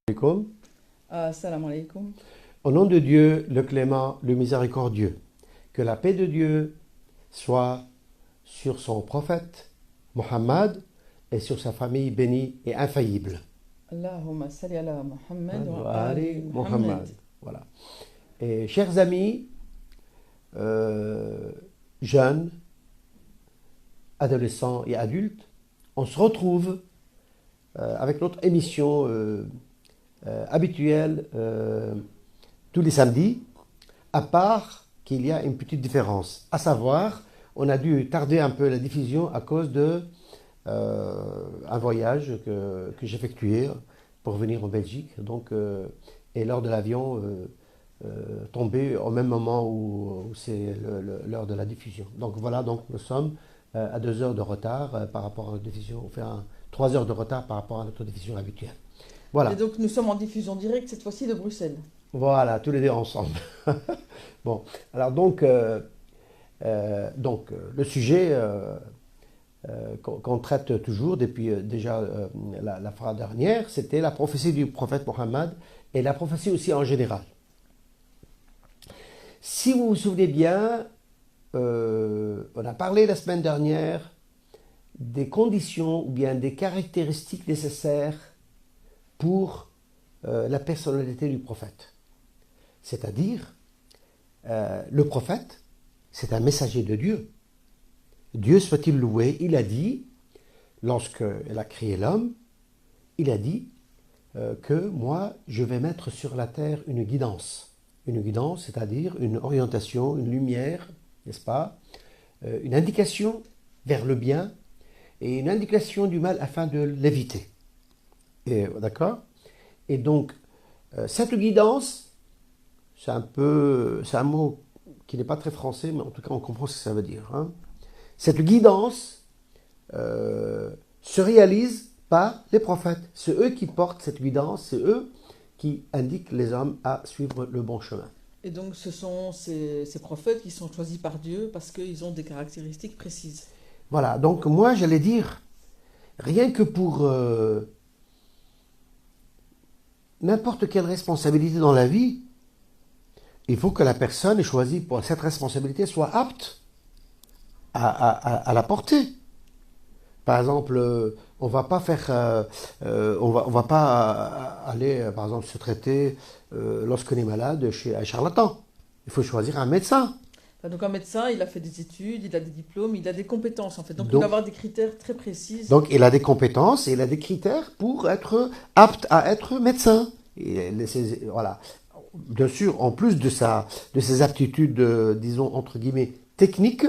Alaikum. Salam alaikum. Au nom de Dieu, le clément, le miséricordieux, que la paix de Dieu soit sur son prophète, Mohammed, et sur sa famille bénie et infaillible. Allahumma salli ala Muhammad wa Ali ali Mohammed. Muhammad. Voilà. Et chers amis, jeunes, adolescents et adultes, on se retrouve avec notre émission habituelle tous les samedis, à part qu'il y a une petite différence. À savoir, on a dû tarder un peu la diffusion à cause de un voyage que j'effectuais pour venir en Belgique. Donc, et lors de l'avion, tombé au même moment où c'est l'heure de la diffusion. Donc voilà, donc nous sommes à 2 heures de retard par rapport à notre diffusion, enfin 3 heures de retard par rapport à notre diffusion habituelle. Voilà. Et donc nous sommes en diffusion directe cette fois-ci de Bruxelles. Voilà, tous les deux ensemble. Bon, alors donc, le sujet qu'on traite toujours depuis déjà la fois dernière, c'était la prophétie du prophète Mohammed et la prophétie aussi en général. Si vous vous souvenez bien, on a parlé la semaine dernière des conditions ou bien des caractéristiques nécessaires pour la personnalité du prophète. C'est-à-dire, le prophète, c'est un messager de Dieu. Dieu soit-il loué, il a dit, lorsqu'il a créé l'homme, il a dit que moi, je vais mettre sur la terre une guidance. Une guidance, c'est-à-dire une orientation, une lumière, n'est-ce pas, une indication vers le bien et une indication du mal afin de l'éviter. D'accord ? Et donc, cette guidance, c'est un mot qui n'est pas très français, mais en tout cas on comprend ce que ça veut dire. Hein. Cette guidance se réalise par les prophètes. C'est eux qui portent cette guidance, c'est eux qui indiquent les hommes à suivre le bon chemin. Et donc ce sont ces prophètes qui sont choisis par Dieu parce qu'ils ont des caractéristiques précises. Voilà, donc moi j'allais dire, rien que pour n'importe quelle responsabilité dans la vie, il faut que la personne choisie pour cette responsabilité soit apte à la porter. Par exemple, on va pas faire, on va pas aller, par exemple, se traiter lorsqu'on est malade chez un charlatan. Il faut choisir un médecin. Enfin, donc un médecin, il a fait des études, il a des diplômes, il a des compétences en fait. Donc il va avoir des critères très précis. Donc il a des compétences et il a des critères pour être apte à être médecin. Voilà. Bien sûr, en plus de ses aptitudes, disons, entre guillemets, techniques,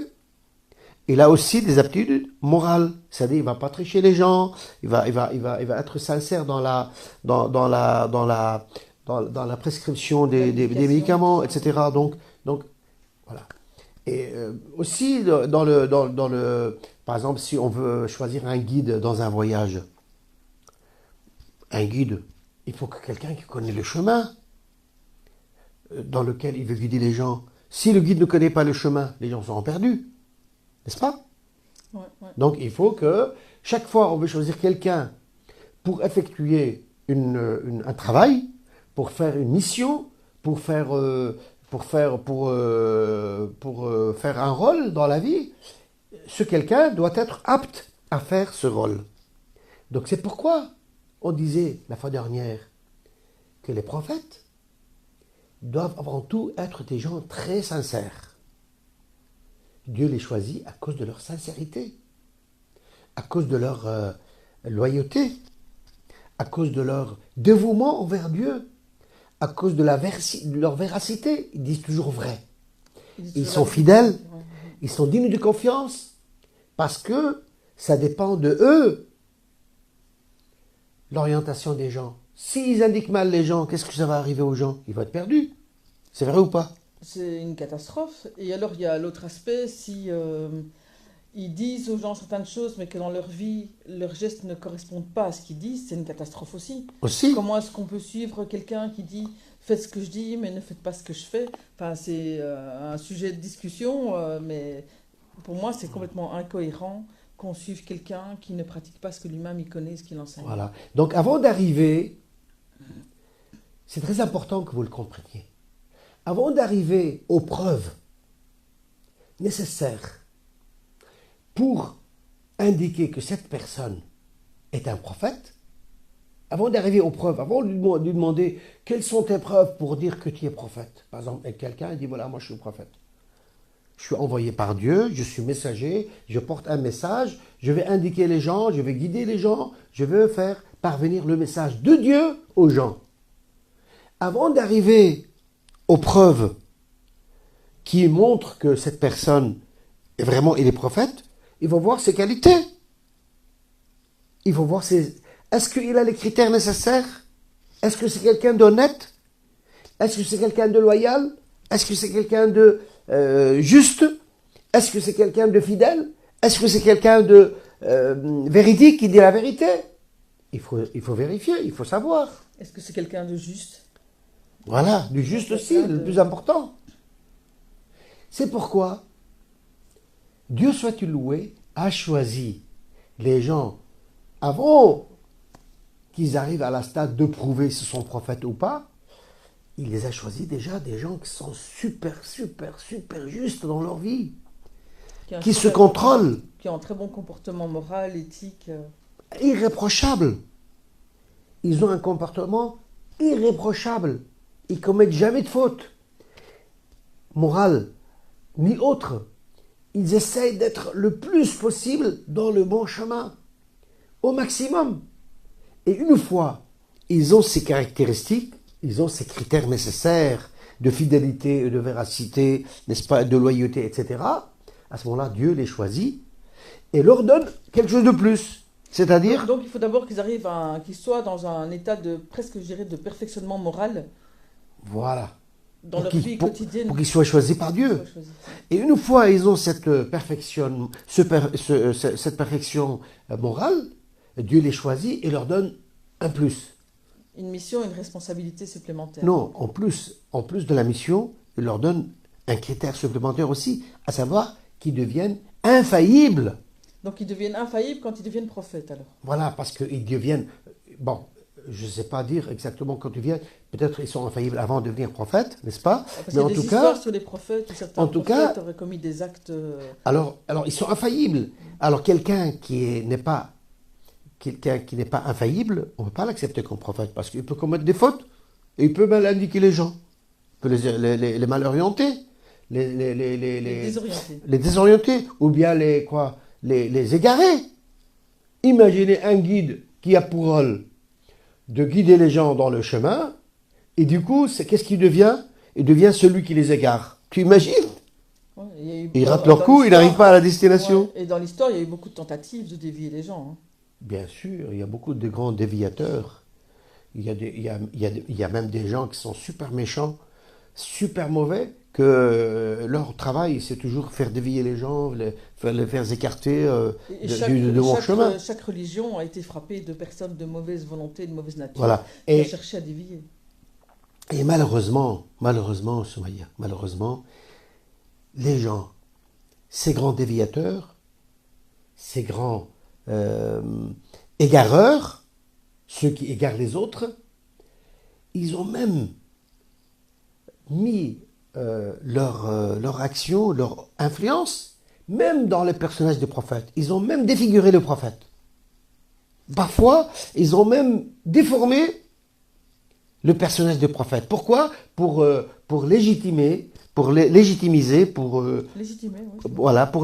il a aussi des aptitudes morales. C'est-à-dire, il ne va pas tricher les gens, il va être sincère dans la prescription des médicaments, etc. Donc, voilà. Et aussi, par exemple, si on veut choisir un guide dans un voyage, un guide, il faut que quelqu'un qui connaît le chemin dans lequel il veut guider les gens. Si le guide ne connaît pas le chemin, les gens seront perdus. N'est-ce pas ? Ouais. Donc il faut que chaque fois on veut choisir quelqu'un pour effectuer un travail, pour faire une mission, pour faire un rôle dans la vie, ce quelqu'un doit être apte à faire ce rôle. Donc c'est pourquoi on disait la fois dernière que les prophètes doivent avant tout être des gens très sincères. Dieu les choisit à cause de leur sincérité, à cause de leur loyauté, à cause de leur dévouement envers Dieu, à cause de leur véracité. Ils disent toujours vrai. Ils sont fidèles, ils sont dignes de confiance, parce que ça dépend de eux, l'orientation des gens. S'ils indiquent mal les gens, qu'est-ce que ça va arriver aux gens ? Ils vont être perdus. C'est vrai ou pas ? C'est une catastrophe. Et alors il y a l'autre aspect, si ils disent aux gens certaines choses, mais que dans leur vie, leurs gestes ne correspondent pas à ce qu'ils disent, c'est une catastrophe aussi. Comment est-ce qu'on peut suivre quelqu'un qui dit « faites ce que je dis, mais ne faites pas ce que je fais » Enfin, c'est un sujet de discussion, mais pour moi, c'est complètement incohérent qu'on suive quelqu'un qui ne pratique pas ce que lui-même il connaît, ce qu'il enseigne. Voilà. Donc avant d'arriver c'est très important que vous le compreniez. Avant d'arriver aux preuves nécessaires pour indiquer que cette personne est un prophète, avant d'arriver aux preuves, avant de lui demander quelles sont tes preuves pour dire que tu es prophète. Par exemple, quelqu'un dit, voilà, moi je suis prophète. Je suis envoyé par Dieu, je suis messager, je porte un message, je vais indiquer les gens, je vais guider les gens, je vais faire parvenir le message de Dieu aux gens. Avant d'arriver aux preuves qui montrent que cette personne est vraiment il est prophète, il faut voir ses qualités. Il faut voir est-ce qu'il a les critères nécessaires? Est-ce que c'est quelqu'un d'honnête? Est-ce que c'est quelqu'un de loyal? Est-ce que c'est quelqu'un de juste? Est-ce que c'est quelqu'un de fidèle? Est-ce que c'est quelqu'un de véridique qui dit la vérité? Il faut vérifier, il faut savoir. Est-ce que c'est quelqu'un de juste? Voilà, du juste aussi, le plus important. C'est pourquoi Dieu, soit-il loué, a choisi les gens avant qu'ils arrivent à la stade de prouver si ce sont prophètes ou pas. Il les a choisis déjà des gens qui sont super justes dans leur vie, qui se contrôlent. Qui ont un très bon comportement moral, éthique. Irréprochable. Ils ont un comportement irréprochable. Ils ne commettent jamais de faute morale ni autre. Ils essayent d'être le plus possible dans le bon chemin, au maximum. Et une fois, ils ont ces caractéristiques, ils ont ces critères nécessaires de fidélité et de véracité, n'est-ce pas, de loyauté, etc. À ce moment-là, Dieu les choisit et leur donne quelque chose de plus. C'est-à-dire... Donc il faut d'abord qu'ils arrivent qu'ils soient dans un état de, presque je dirais, de perfectionnement moral. Voilà. Dans leur vie quotidienne. Pour qu'ils soient choisis par Dieu. Et une fois ils ont cette perfection, cette perfection morale, Dieu les choisit et leur donne un plus. Une mission, une responsabilité supplémentaire. Non, en plus de la mission, il leur donne un critère supplémentaire aussi, à savoir qu'ils deviennent infaillibles. Donc ils deviennent infaillibles quand ils deviennent prophètes alors. Voilà, parce qu'ils deviennent... Bon, je ne sais pas dire exactement quand ils viennent. Peut-être ils sont infaillibles avant de devenir prophètes, n'est-ce pas? Mais en tout cas... Il y a des histoires sur les prophètes où certains prophètes auraient commis des actes... Alors, ils sont infaillibles. Alors quelqu'un qui n'est pas infaillible, on ne peut pas l'accepter comme prophète parce qu'il peut commettre des fautes et il peut mal indiquer les gens. Il peut les mal orienter, les désorienter ou bien les égarer. Imaginez un guide qui a pour rôle de guider les gens dans le chemin et du coup, qu'est-ce qu'il devient? Il devient celui qui les égare. Tu imagines? Ils ratent leur coup, ils n'arrivent pas à la destination. Ouais. Et dans l'histoire, il y a eu beaucoup de tentatives de dévier les gens. Hein. Bien sûr, il y a beaucoup de grands déviateurs. Il y a même des gens qui sont super méchants, super mauvais, que leur travail, c'est toujours faire dévier les gens, les faire écarter de bon chemin. Chaque religion a été frappée de personnes de mauvaise volonté, de mauvaise nature, voilà. Qui ont cherché à dévier. Et malheureusement, Soumaya, les gens, ces grands déviateurs, ces grands égareurs, ceux qui égarent les autres, ils ont même mis leur action, leur influence, même dans les personnages des prophètes. Ils ont même défiguré le prophète. Parfois, ils ont même déformé le personnage des prophètes. Pourquoi? Pour légitimer, pour légitimiser, pour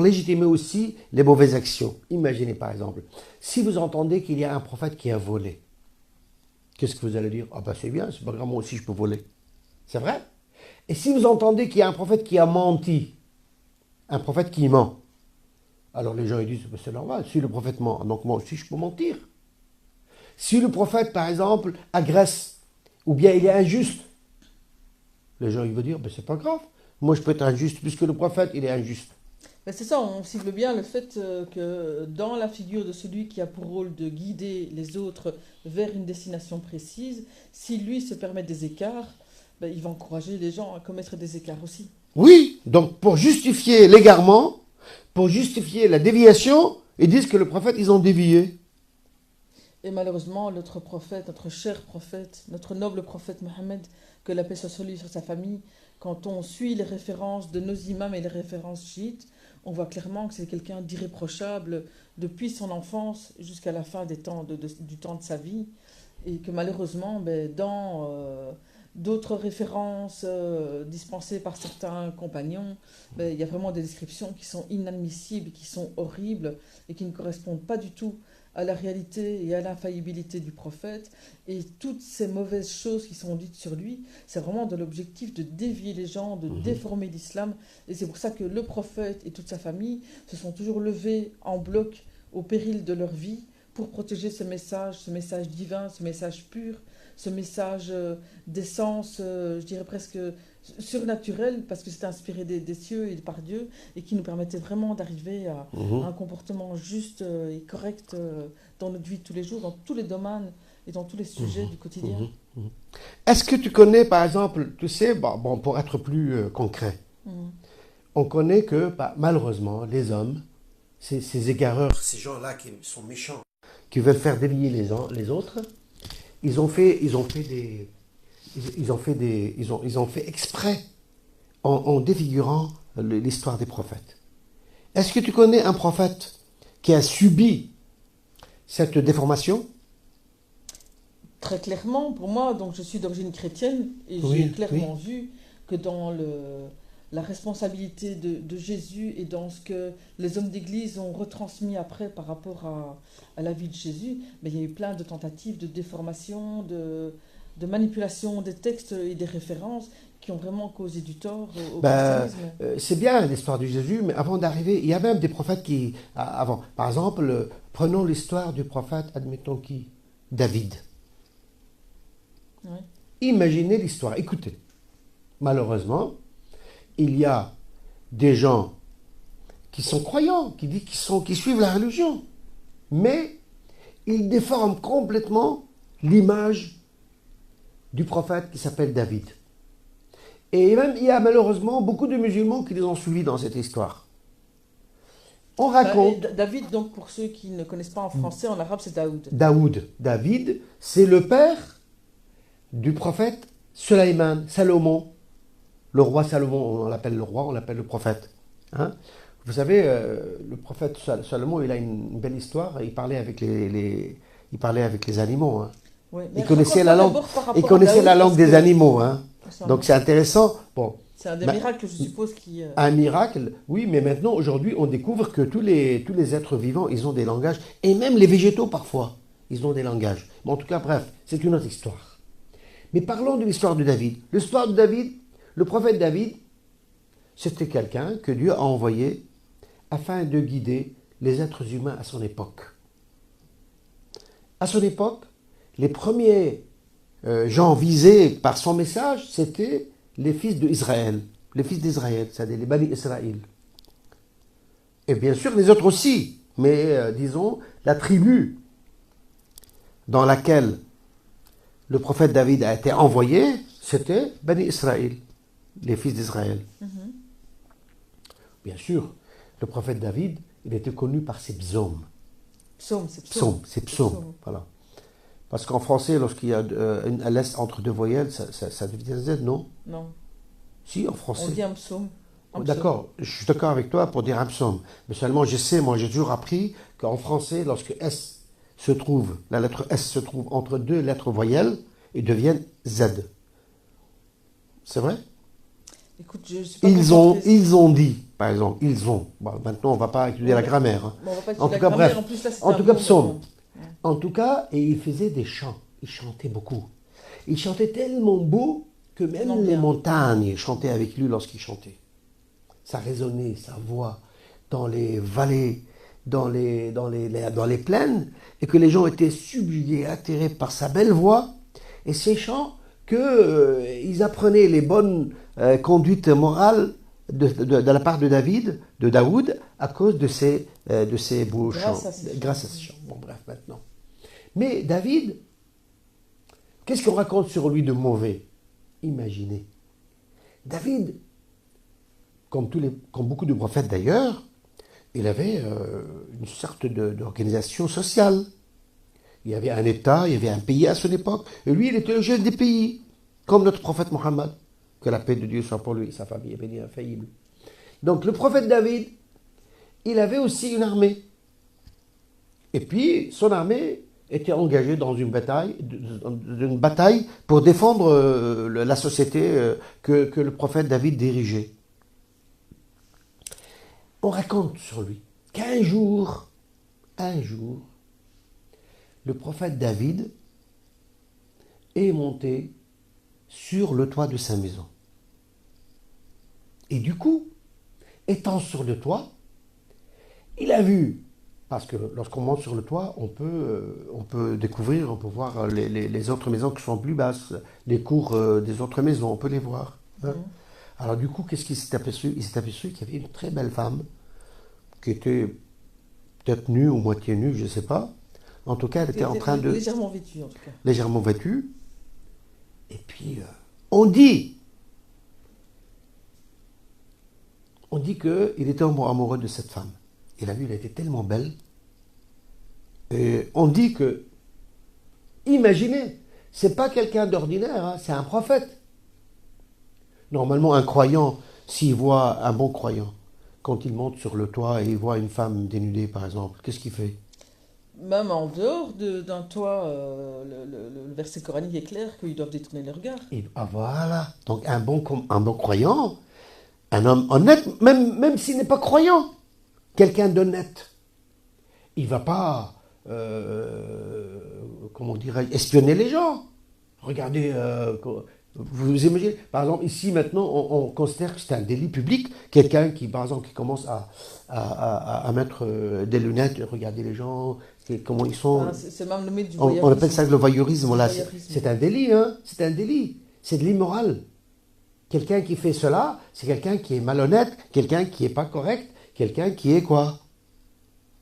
légitimer aussi les mauvaises actions. Imaginez par exemple, si vous entendez qu'il y a un prophète qui a volé, qu'est-ce que vous allez dire? Ah ben c'est bien, c'est pas grave, moi aussi je peux voler. C'est vrai? Et si vous entendez qu'il y a un prophète qui a menti, un prophète qui ment, alors les gens ils disent, c'est normal, si le prophète ment, donc moi aussi je peux mentir. Si le prophète par exemple agresse, ou bien il est injuste, les gens ils vont dire, ben c'est pas grave, moi je peux être injuste puisque le prophète il est injuste. Ben c'est ça, on cible bien le fait que dans la figure de celui qui a pour rôle de guider les autres vers une destination précise, si lui se permet des écarts, ben il va encourager les gens à commettre des écarts aussi. Oui, donc pour justifier l'égarement, pour justifier la déviation, ils disent que le prophète ils ont dévié. Et malheureusement, notre prophète, notre cher prophète, notre noble prophète Mohammed, que la paix soit sur lui, sur sa famille, quand on suit les références de nos imams et les références chiites, on voit clairement que c'est quelqu'un d'irréprochable depuis son enfance jusqu'à la fin des temps du temps de sa vie. Et que malheureusement, dans d'autres références dispensées par certains compagnons, il y a vraiment des descriptions qui sont inadmissibles, qui sont horribles et qui ne correspondent pas du tout à la réalité et à l'infaillibilité du prophète. Et toutes ces mauvaises choses qui sont dites sur lui, c'est vraiment dans l'objectif de dévier les gens, de déformer l'islam. Et c'est pour ça que le prophète et toute sa famille se sont toujours levés en bloc au péril de leur vie pour protéger ce message divin, ce message pur, ce message d'essence, je dirais presque surnaturel, parce que c'est inspiré des cieux et par Dieu, et qui nous permettait vraiment d'arriver à un comportement juste et correct dans notre vie de tous les jours, dans tous les domaines et dans tous les sujets du quotidien. Est-ce que tu connais, par exemple, tu sais, bon, pour être plus concret, on connaît que, malheureusement, les hommes, ces égareurs, ces gens-là qui sont méchants, qui veulent faire dévier les autres, ils ont fait exprès en défigurant l'histoire des prophètes. Est-ce que tu connais un prophète qui a subi cette déformation? Très clairement, pour moi, donc je suis d'origine chrétienne et j'ai clairement vu que dans la responsabilité de Jésus et dans ce que les hommes d'église ont retransmis après par rapport à la vie de Jésus, il y a eu plein de tentatives de déformation, de manipulation des textes et des références qui ont vraiment causé du tort au christianisme. C'est bien l'histoire de Jésus, mais avant d'arriver, il y a même des prophètes qui, avant, par exemple, prenons l'histoire du prophète, admettons qui? David. Ouais. Imaginez l'histoire, écoutez. Malheureusement, il y a des gens qui sont croyants, qui suivent la religion, mais ils déforment complètement l'image du prophète qui s'appelle David. Et même, il y a malheureusement beaucoup de musulmans qui les ont suivis dans cette histoire. On raconte... David, donc pour ceux qui ne connaissent pas en français, en arabe c'est Daoud. David, c'est le père du prophète Salomon. Le roi Salomon, on l'appelle le roi, on l'appelle le prophète. Hein? Vous savez, le prophète Salomon, il a une belle histoire. Il parlait avec les animaux. Hein. Oui, il connaissait la langue des animaux. Hein. Donc c'est intéressant. Bon, c'est un des miracles, je suppose, qui... Un miracle, oui, mais maintenant, aujourd'hui, on découvre que tous les êtres vivants, ils ont des langages. Et même les végétaux, parfois, ils ont des langages. Mais en tout cas, bref, c'est une autre histoire. Mais parlons de l'histoire de David. L'histoire de David... Le prophète David, c'était quelqu'un que Dieu a envoyé afin de guider les êtres humains à son époque. À son époque, les premiers gens visés par son message, c'était les fils d'Israël. Les fils d'Israël, c'est-à-dire les Bani Israël. Et bien sûr, les autres aussi, mais disons, la tribu dans laquelle le prophète David a été envoyé, c'était Bani Israël. Les fils d'Israël. Bien sûr, le prophète David, il était connu par ses psaumes. C'est psaumes. Voilà. Parce qu'en français, lorsqu'il y a un S entre deux voyelles, ça devient Z, non? Non. Si, en français. On dit un psaume. D'accord, je suis d'accord avec toi pour dire un psaume. Mais seulement, j'ai toujours appris qu'en français, lorsque S se trouve, la lettre S se trouve entre deux lettres voyelles, ils deviennent Z. C'est vrai? Écoute, je suis pas ils ont dit, par exemple, ils ont. Bon, maintenant, on ne va pas étudier la grammaire. Hein. Bon, on va pas étudier la grammaire. En plus, là, en tout cas, psaume. En tout cas, et il faisait des chants. Il chantait beaucoup. Il chantait tellement beau que même les montagnes chantaient avec lui lorsqu'il chantait. Ça résonnait, sa voix, dans les vallées, dans les plaines, et que les gens étaient subjugués, attirés par sa belle voix et ses chants, qu'ils apprenaient les bonnes conduites morales de la part de Daoud, à cause de ses beaux chants. Grâce à ces chants. Bon, bref, maintenant. Mais David, qu'est-ce qu'on raconte sur lui de mauvais? Imaginez. David, comme beaucoup de prophètes d'ailleurs, il avait une sorte d'organisation sociale. Il y avait un État, il y avait un pays à son époque. Et lui, il était le chef des pays, comme notre prophète Mohammed. Que la paix de Dieu soit pour lui et sa famille, béni infaillible. Donc le prophète David, il avait aussi une armée. Et puis, son armée était engagée dans une bataille pour défendre la société que le prophète David dirigeait. On raconte sur lui qu'un jour, le prophète David est monté sur le toit de sa maison. Et du coup, étant sur le toit, il a vu, parce que lorsqu'on monte sur le toit, on peut découvrir, on peut voir les autres maisons qui sont plus basses, les cours des autres maisons, on peut les voir. Hein. Alors du coup, qu'est-ce qu'il s'est aperçu? Il s'est aperçu qu'il y avait une très belle femme, qui était peut-être nue ou moitié nue, je ne sais pas. En tout cas, elle était en train de... Légèrement vêtue, en tout cas. Légèrement vêtue. Et puis, on dit qu'il était amoureux de cette femme. Il a vu, elle était tellement belle. Et on dit que, imaginez, c'est pas quelqu'un d'ordinaire, hein, c'est un prophète. Normalement, un croyant, s'il voit un bon croyant, quand il monte sur le toit et il voit une femme dénudée, par exemple, qu'est-ce qu'il fait? Même en dehors d'un toit, le verset coranique est clair qu'ils doivent détourner les regards. Et, voilà. Donc un bon croyant, un homme honnête, même s'il n'est pas croyant, quelqu'un d'honnête, il ne va pas, comment dirais-je, espionner les gens. Regardez, vous imaginez, par exemple, ici maintenant, on considère que c'est un délit public, quelqu'un qui, par exemple, qui commence à mettre des lunettes, regarder les gens, comment ils sont. C'est même le mythe du voyeurisme. On appelle ça le voyeurisme. Voilà. C'est un délit, hein. C'est un délit. C'est de l'immoral. Quelqu'un qui fait cela, c'est quelqu'un qui est malhonnête, quelqu'un qui n'est pas correct, quelqu'un qui est quoi?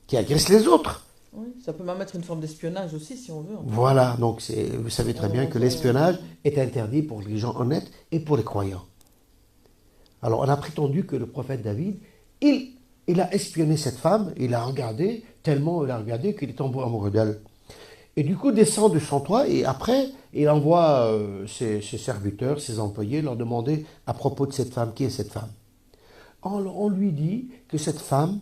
Qui agresse les autres. Oui, ça peut même être une forme d'espionnage aussi, si on veut. Voilà, donc vous savez très bien que l'espionnage est interdit pour les gens honnêtes et pour les croyants. Alors, on a prétendu que le prophète David, il a espionné cette femme, il a regardé, tellement il a regardé qu'il est tombé amoureux d'elle. Et du coup, descend de son toit et après, il envoie ses serviteurs, ses employés, leur demander à propos de cette femme, qui est cette femme. On lui dit que cette femme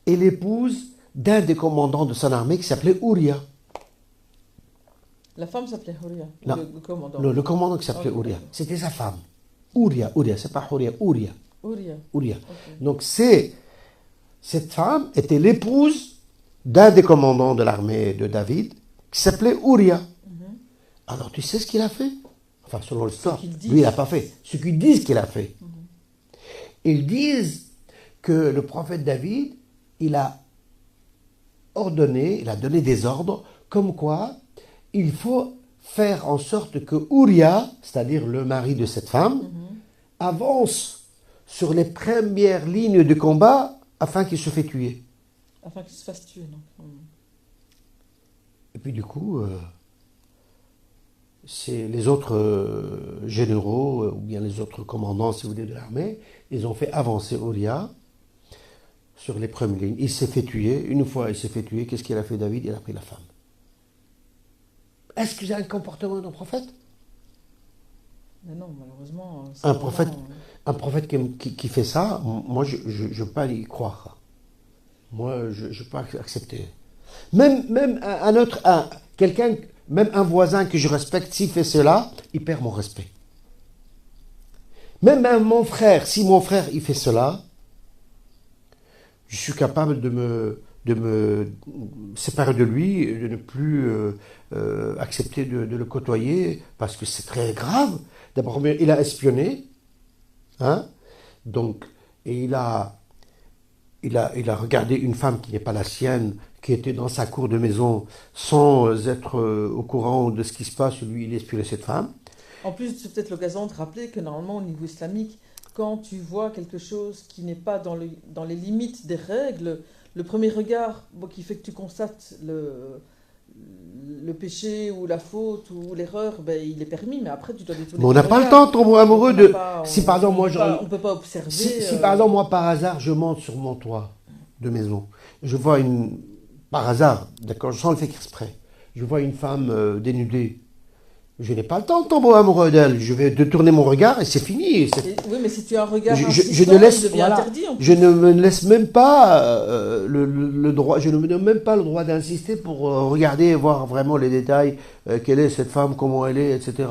est l'épouse d'un des commandants de son armée qui s'appelait Ouria. La femme s'appelait Ouria? Non, le commandant. Le commandant qui s'appelait Ouria. C'était sa femme. Ouria, c'est pas Ouria, Ouria. Okay. Donc cette femme était l'épouse d'un des commandants de l'armée de David qui s'appelait Ouria. Alors tu sais ce qu'il a fait? Enfin, selon l'histoire, lui il n'a pas fait. Ce qu'ils disent qu'il a fait. Ils disent que le prophète David, il a ordonné, il a donné des ordres, comme quoi il faut faire en sorte que Ouria, c'est-à-dire le mari de cette femme, avance sur les premières lignes de combat afin qu'il se fait tuer. Afin qu'il se fasse tuer, non? Et puis du coup, c'est les autres généraux, ou bien les autres commandants, si vous voulez, de l'armée, ils ont fait avancer Ouria sur les premières lignes. Il s'est fait tuer. Une fois il s'est fait tuer, qu'est-ce qu'il a fait David? Il a pris la femme. Est-ce que c'est un comportement d'un prophète? Mais non, malheureusement. Un prophète qui fait ça, moi je ne peux pas y croire. Moi je ne peux pas accepter. Même quelqu'un, même un voisin que je respecte, s'il fait cela, il perd mon respect. Même mon frère, si mon frère il fait cela, je suis capable de me séparer de lui, de ne plus accepter de le côtoyer, parce que c'est très grave. D'abord, il a espionné, hein, donc, et il a regardé une femme qui n'est pas la sienne, qui était dans sa cour de maison, sans être au courant de ce qui se passe. Lui, il espionnait cette femme. En plus, c'est peut-être l'occasion de rappeler que normalement, au niveau islamique, quand tu vois quelque chose qui n'est pas dans les limites des règles, le premier regard qui fait que tu constates le péché ou la faute ou l'erreur, il est permis, mais après tu dois détourner. Mais on n'a pas le temps de tomber amoureux de... Si par exemple, on ne peut pas observer... Si par exemple, moi, par hasard, je monte sur mon toit de maison, je vois par hasard, d'accord, sans le faire exprès, je vois une femme dénudée, je n'ai pas le temps de tomber amoureux d'elle. Je vais détourner mon regard et c'est fini. Oui, mais si tu as un regard je insistant, ne laisse, il devient voilà, interdit. En plus. je ne me laisse même pas le droit. Je ne me donne même pas le droit d'insister pour regarder et voir vraiment les détails. Quelle est cette femme, comment elle est, etc.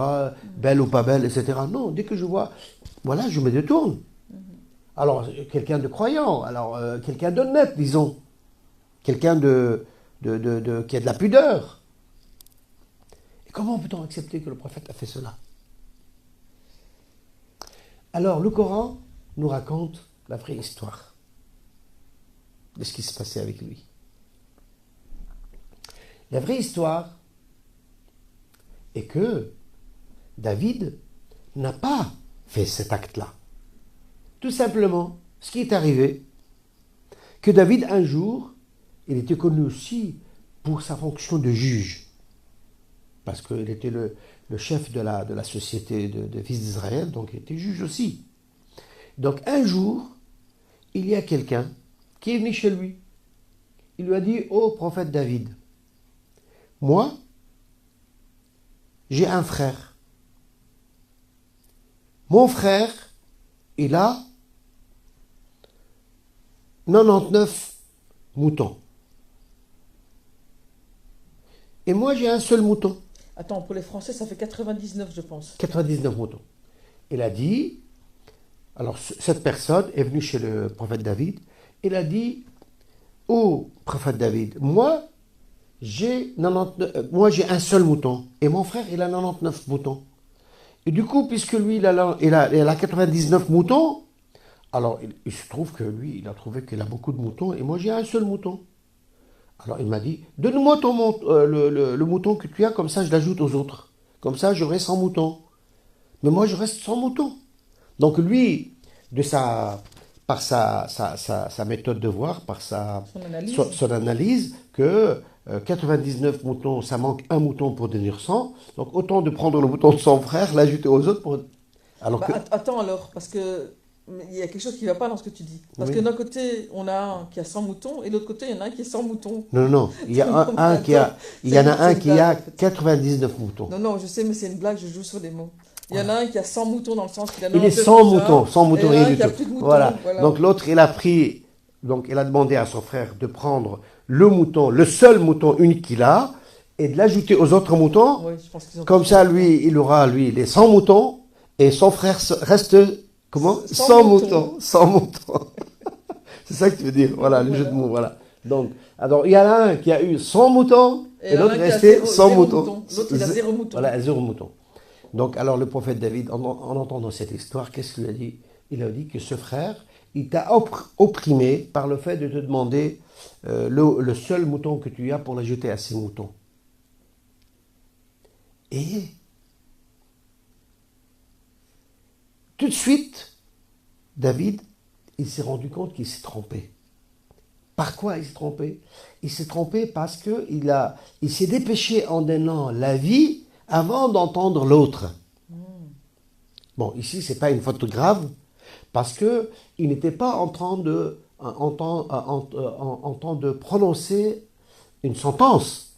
Belle ou pas belle, etc. Non, dès que je vois, voilà, je me détourne. Alors, quelqu'un de croyant, alors quelqu'un d'honnête, disons. Quelqu'un qui a de la pudeur. Comment peut-on accepter que le prophète a fait cela? Alors, le Coran nous raconte la vraie histoire de ce qui se passait avec lui. La vraie histoire est que David n'a pas fait cet acte-là. Tout simplement, ce qui est arrivé, que David, un jour, il était connu aussi pour sa fonction de juge. Parce qu'il était le chef de la société de fils d'Israël, donc il était juge aussi. Donc un jour, il y a quelqu'un qui est venu chez lui. Il lui a dit, ô prophète David, moi, j'ai un frère. Mon frère, il a 99 moutons. Et moi, j'ai un seul mouton. Attends, pour les Français, ça fait 99, je pense. 99 moutons. Il a dit, alors cette personne est venue chez le prophète David, il a dit, ô prophète David, moi j'ai un seul mouton, et mon frère, il a 99 moutons. Et du coup, puisque lui, il a 99 moutons, alors il se trouve que lui, il a trouvé qu'il a beaucoup de moutons, et moi j'ai un seul mouton. Alors il m'a dit, donne-moi le mouton que tu as, comme ça je l'ajoute aux autres. Comme ça j'aurai 100 moutons. Mais moi je reste sans moutons. Donc lui, par sa méthode de voir, par son analyse, que 99 moutons, ça manque un mouton pour devenir 100. Donc autant de prendre le mouton de son frère, l'ajouter aux autres. Attends alors, parce que il y a quelque chose qui ne va pas dans ce que tu dis. Parce que d'un côté, on a un qui a 100 moutons, et de l'autre côté, il y en a un qui a 100 moutons. Non. Il y en a un qui a 99 moutons. Non, je sais, mais c'est une blague, je joue sur les mots. Il y en a un qui a 100 moutons dans le sens qu'il a... Il est 100 moutons, 100 moutons et du tout. Voilà. Donc l'autre, il a demandé à son frère de prendre le seul mouton unique qu'il a, et de l'ajouter aux autres moutons. Oui, je pense qu'ils ont... Comme ça, il aura les 100 moutons, et son frère reste... Comment? 100 moutons. 100 moutons. C'est ça que tu veux dire. Voilà, le jeu de mots. Voilà. Donc, alors, il y en a un qui a eu 100 moutons et l'autre resté 100 moutons. L'autre, il a 0 moutons. Voilà, 0 moutons. Donc, alors, le prophète David, en entendant cette histoire, qu'est-ce qu'il a dit? Il a dit que ce frère, il t'a opprimé par le fait de te demander le seul mouton que tu as pour l'ajouter à ses moutons. Et tout de suite, David, il s'est rendu compte qu'il s'est trompé. Par quoi il s'est trompé? Il s'est trompé parce qu'il s'est dépêché en donnant la vie avant d'entendre l'autre. Bon, ici, ce n'est pas une faute grave, parce qu'il n'était pas en train de prononcer une sentence.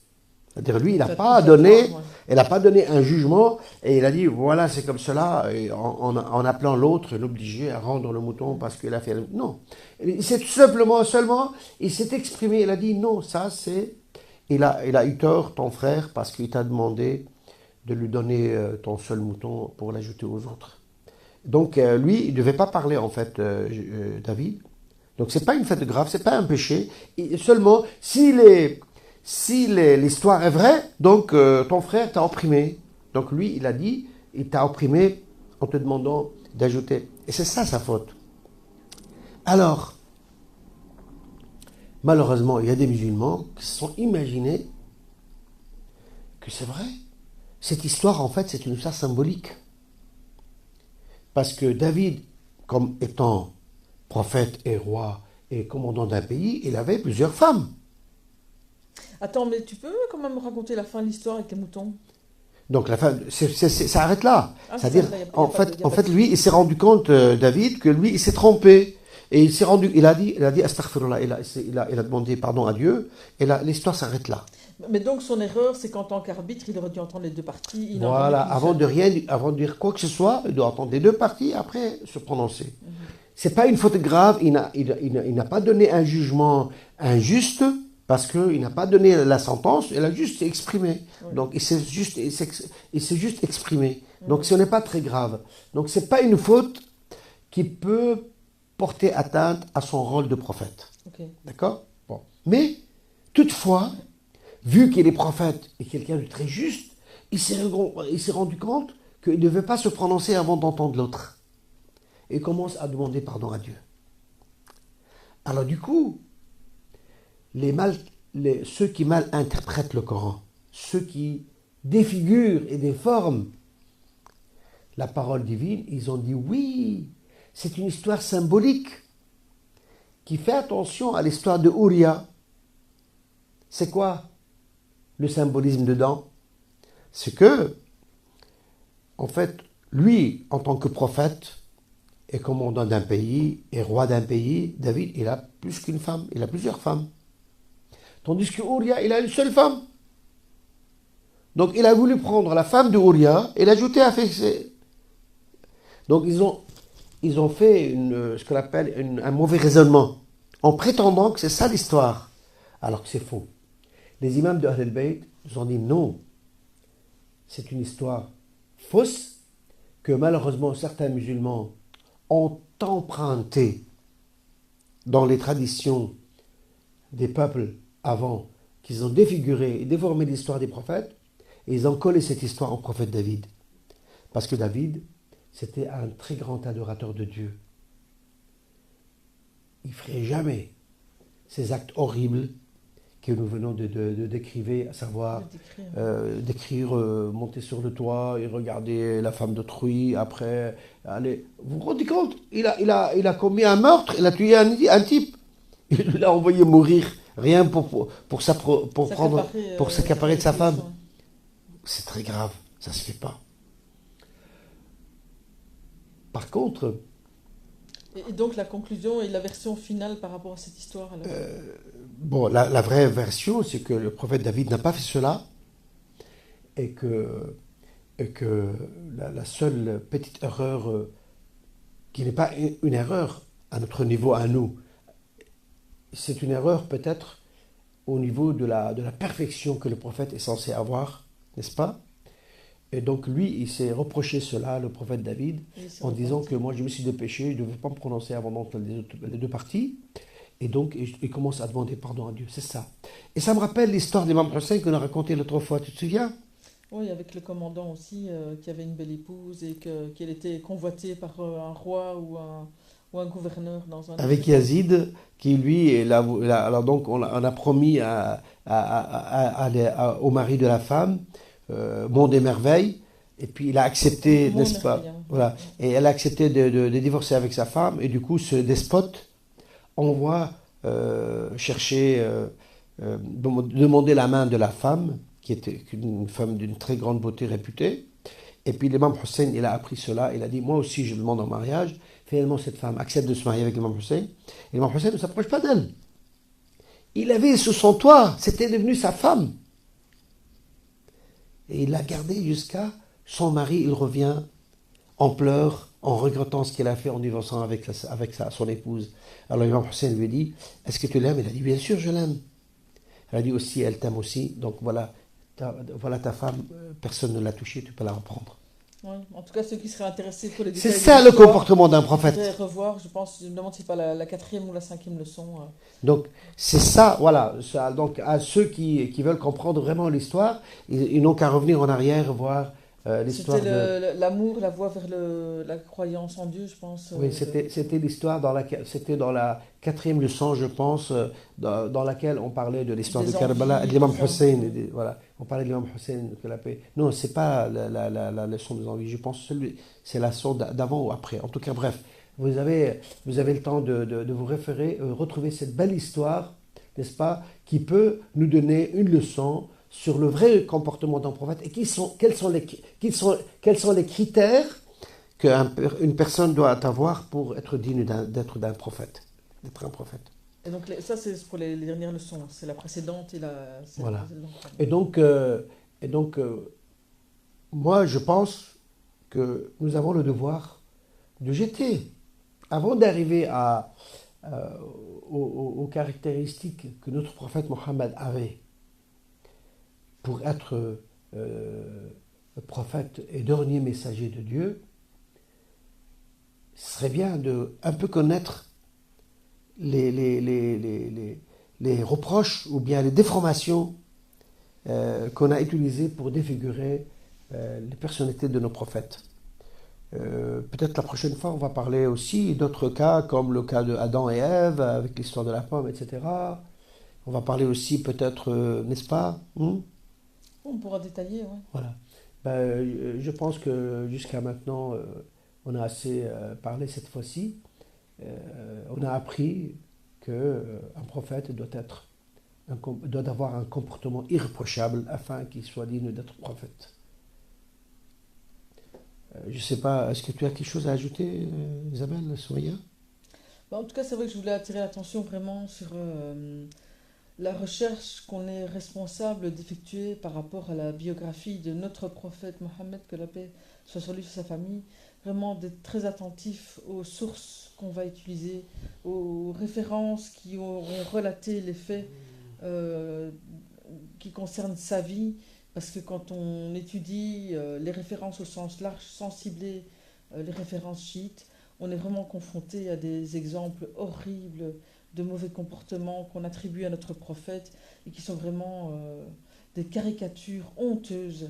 C'est-à-dire, lui, il n'a pas donné un jugement et il a dit, voilà, c'est comme cela, et en appelant l'autre, l'obliger à rendre le mouton parce qu'il a fait... Non. Il s'est seulement, il s'est exprimé, il a dit, non, ça c'est... Il a eu tort, ton frère, parce qu'il t'a demandé de lui donner ton seul mouton pour l'ajouter aux autres. Donc, lui, il ne devait pas parler, en fait, David. Donc, ce n'est pas une faute grave, ce n'est pas un péché. Seulement, si l'histoire est vraie, donc ton frère t'a opprimé. Donc lui, il a dit, il t'a opprimé en te demandant d'ajouter. Et c'est ça sa faute. Alors, malheureusement, il y a des musulmans qui se sont imaginés que c'est vrai. Cette histoire, en fait, c'est une histoire symbolique. Parce que David, comme étant prophète et roi et commandant d'un pays, il avait plusieurs femmes. Attends, mais tu peux quand même raconter la fin de l'histoire avec les moutons? Donc la fin, ça arrête là. C'est-à-dire, en fait, lui, il s'est rendu compte, David, que lui, il s'est trompé. Et il a dit, astaghfirullah, il a demandé pardon à Dieu, et l'histoire s'arrête là. Mais donc son erreur, c'est qu'en tant qu'arbitre, il aurait dû entendre les deux parties. Voilà, avant de dire quoi que ce soit, il doit entendre les deux parties, après se prononcer. C'est pas une faute grave, il n'a pas donné un jugement injuste, parce qu'il n'a pas donné la sentence, il a juste exprimé. Donc il s'est juste exprimé. Donc ce n'est pas très grave. Donc c'est pas une faute qui peut porter atteinte à son rôle de prophète. D'accord ? Bon. Mais, toutefois, vu qu'il est prophète et quelqu'un de très juste, il s'est rendu compte qu'il ne devait pas se prononcer avant d'entendre l'autre. Et commence à demander pardon à Dieu. Alors du coup, ceux qui mal interprètent le Coran, ceux qui défigurent et déforment la parole divine, ils ont dit oui, c'est une histoire symbolique qui fait attention à l'histoire de Ouria. C'est quoi le symbolisme dedans? C'est que, en fait, lui, en tant que prophète, est commandant d'un pays, est roi d'un pays, David, il a plus qu'une femme, il a plusieurs femmes. Tandis que Ouria, il a une seule femme. Donc il a voulu prendre la femme de Ouria et l'ajouter à ses... Donc ils ont fait ce qu'on appelle un mauvais raisonnement, en prétendant que c'est ça l'histoire, alors que c'est faux. Les imams de Ahl al-Bayt nous ont dit non, c'est une histoire fausse, que malheureusement certains musulmans ont emprunté dans les traditions des peuples avant, qu'ils ont défiguré et déformé l'histoire des prophètes, et ils ont collé cette histoire au prophète David. Parce que David, c'était un très grand adorateur de Dieu. Il ne ferait jamais ces actes horribles que nous venons de décrire, à savoir monter sur le toit et regarder la femme d'autrui, après aller... Vous vous rendez compte? Il a commis un meurtre, il a tué un type. Il l'a envoyé mourir, rien pour s'accaparer de sa femme. C'est très grave, ça ne se fait pas. Par contre... Et donc la conclusion et la version finale par rapport à cette histoire alors Bon, la vraie version, c'est que le prophète David n'a pas fait cela et que la seule petite erreur, qui n'est pas une erreur à notre niveau, à nous, c'est une erreur peut-être au niveau de la perfection que le prophète est censé avoir, n'est-ce pas? Et donc lui, il s'est reproché cela, le prophète David, en disant que moi je me suis dépêché, je ne devais pas me prononcer avant d'entendre les deux parties. Et donc il commence à demander pardon à Dieu, c'est ça. Et ça me rappelle l'histoire d'Imam Hussein qu'on a racontée l'autre fois, tu te souviens? Oui, avec le commandant aussi, qui avait une belle épouse et qu'elle était convoitée par un roi ou un gouverneur dans un... Avec Yazid, qui lui, alors donc on a promis au mari de la femme, monde et merveille, et puis il a accepté, n'est-ce pas, voilà, et elle a accepté de divorcer avec sa femme, et du coup ce despote envoie demander la main de la femme, qui était une femme d'une très grande beauté réputée, et puis l'imam Hussein, il a appris cela, il a dit, moi aussi je demande en mariage. Finalement cette femme accepte de se marier avec l'imam Hussein, et l'imam Hussein ne s'approche pas d'elle. Il avait sous son toit, c'était devenu sa femme. Et il l'a gardée jusqu'à son mari, il revient en pleurs, en regrettant ce qu'il a fait en divorçant avec son épouse. Alors l'imam Hussein lui dit, est-ce que tu l'aimes? Il a dit, bien sûr je l'aime. Elle a dit aussi, elle t'aime aussi, donc voilà ta femme, personne ne l'a touchée, tu peux la reprendre. Oui, en tout cas, ceux qui seraient intéressés pour les détails... C'est ça le comportement d'un prophète. Je voudrais revoir, je pense, je me demande si c'est pas la 4e ou la 5e leçon. Donc, c'est ça, voilà. Donc, à ceux qui veulent comprendre vraiment l'histoire, ils n'ont qu'à revenir en arrière, voir l'histoire. C'était l'amour, la voie vers la croyance en Dieu, je pense. Oui, c'était l'histoire c'était dans la 4e leçon, je pense, dans laquelle on parlait de l'histoire de Karbala et de l'imam Hussein. Voilà, on parlait de l'imam Hussein, que la paix. Non, c'est pas la leçon des envies, je pense c'est la leçon d'avant ou après. En tout cas, bref, vous avez le temps de vous référer, retrouver cette belle histoire, n'est-ce pas, qui peut nous donner une leçon sur le vrai comportement d'un prophète et quels sont les critères qu'une personne doit avoir pour être digne d'être un prophète. Et donc ça c'est pour les dernières leçons, c'est la précédente et la... Voilà. Et donc, moi je pense que nous avons le devoir de jeter, avant d'arriver aux caractéristiques que notre prophète Mohammed avait pour être prophète et dernier messager de Dieu, ce serait bien de un peu connaître les reproches ou bien les déformations qu'on a utilisées pour défigurer les personnalités de nos prophètes. Peut-être la prochaine fois, on va parler aussi d'autres cas, comme le cas de Adam et Ève, avec l'histoire de la pomme, etc. On va parler aussi peut-être, n'est-ce pas? On pourra détailler, oui. Voilà. Je pense que jusqu'à maintenant, on a assez parlé cette fois-ci. On a appris qu'un prophète doit avoir un comportement irréprochable afin qu'il soit digne d'être prophète. Je ne sais pas, est-ce que tu as quelque chose à ajouter, Isabelle, Soya? En tout cas, c'est vrai que je voulais attirer l'attention vraiment sur la recherche qu'on est responsable d'effectuer par rapport à la biographie de notre prophète Mohammed, que la paix soit sur lui, sur sa famille. Vraiment d'être très attentif aux sources qu'on va utiliser, aux références qui auront relaté les faits qui concernent sa vie. Parce que quand on étudie les références au sens large, sans cibler les références chiites, on est vraiment confronté à des exemples horribles de mauvais comportements qu'on attribue à notre prophète et qui sont vraiment des caricatures honteuses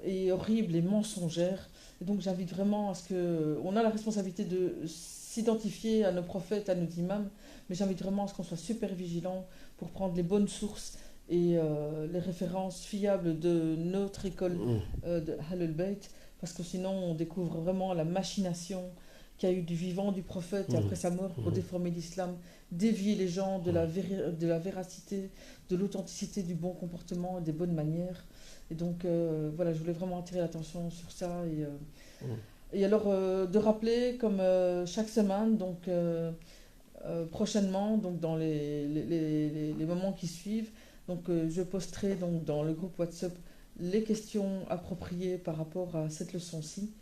et horribles et mensongères. Et donc j'invite vraiment à ce que... On a la responsabilité de s'identifier à nos prophètes, à nos imams, mais j'invite vraiment à ce qu'on soit super vigilant pour prendre les bonnes sources et les références fiables de notre école de Ahlul Bayt, parce que sinon on découvre vraiment la machination qu'il y a eu du vivant du prophète et après sa mort pour déformer l'islam, dévier les gens de la véracité, de l'authenticité, du bon comportement, des bonnes manières. Et donc voilà, je voulais vraiment attirer l'attention sur ça et alors de rappeler comme chaque semaine, donc prochainement, donc dans les moments qui suivent, donc je posterai donc dans le groupe WhatsApp les questions appropriées par rapport à cette leçon-ci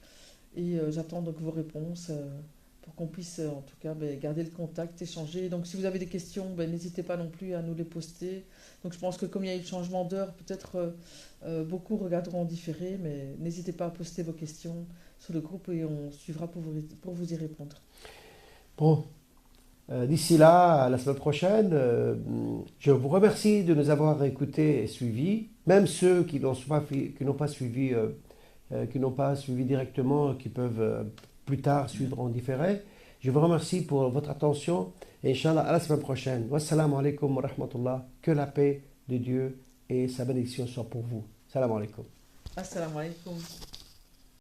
et j'attends donc vos réponses pour qu'on puisse en tout cas garder le contact, échanger. Donc si vous avez des questions, n'hésitez pas non plus à nous les poster. Donc je pense que comme il y a eu le changement d'heure, peut-être beaucoup regarderont en différé, mais n'hésitez pas à poster vos questions sur le groupe et on suivra pour vous y répondre. Bon. D'ici là, à la semaine prochaine, je vous remercie de nous avoir écoutés et suivis, même ceux qui n'ont pas suivi directement, qui peuvent plus tard suivre en différé. Je vous remercie pour votre attention et Inch'Allah, à la semaine prochaine. Wassalamu alaikum wa rahmatullah. Que la paix de Dieu et sa bénédiction soient pour vous. Salam alaikum. Assalamu alaikum.